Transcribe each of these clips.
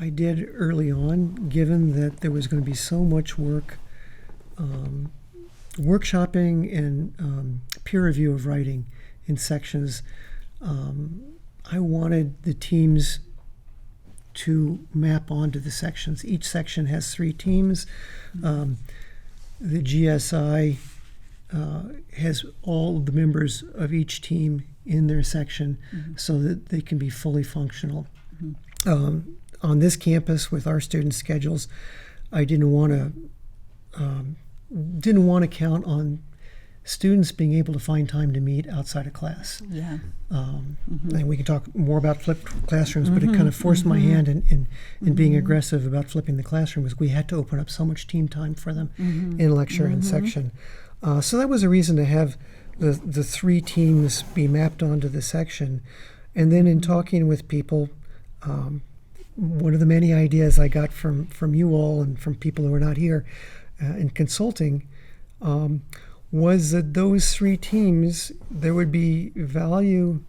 I did early on, given that there was going to be so much work, workshopping and peer review of writing in sections. I wanted the teams to map onto the sections. Each section has 3 teams. The GSI has all the members of each team in their section so that they can be fully functional. On this campus, with our student schedules, I didn't want to count on students being able to find time to meet outside of class. Yeah. And we can talk more about flipped classrooms, but it kind of forced my hand in being aggressive about flipping the classroom, because we had to open up so much team time for them in lecture and section. So that was a reason to have the 3 teams be mapped onto the section. And then in talking with people, one of the many ideas I got from you all and from people who are not here in consulting was that those 3 teams, there would be value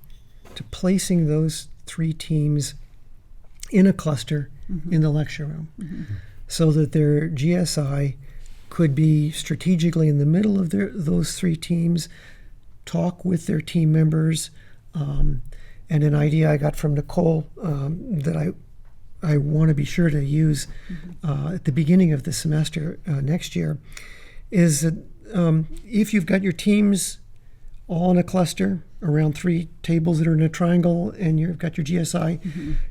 to placing those 3 teams in a cluster in the lecture room so that their GSI could be strategically in the middle of those 3 teams, talk with their team members, and an idea I got from Nicole that I want to be sure to use at the beginning of the semester next year is that if you've got your teams all in a cluster around 3 tables that are in a triangle and you've got your GSI,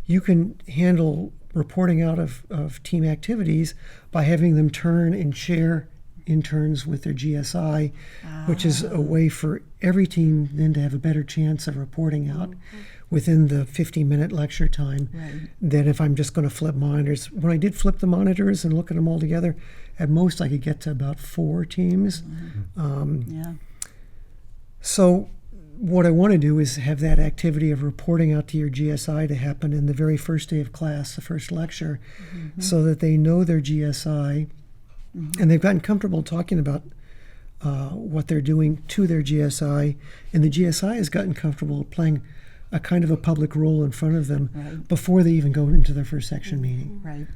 you can handle reporting out of team activities by having them turn and share in turns with their GSI, which is a way for every team then to have a better chance of reporting out within the 50-minute lecture time than if I'm just going to flip monitors. When I did flip the monitors and look at them all together, at most I could get to about 4 teams. So what I want to do is have that activity of reporting out to your GSI to happen in the very first day of class, the first lecture, so that they know their GSI and they've gotten comfortable talking about what they're doing to their GSI, and the GSI has gotten comfortable playing a kind of a public role in front of them before they even go into their first section meeting.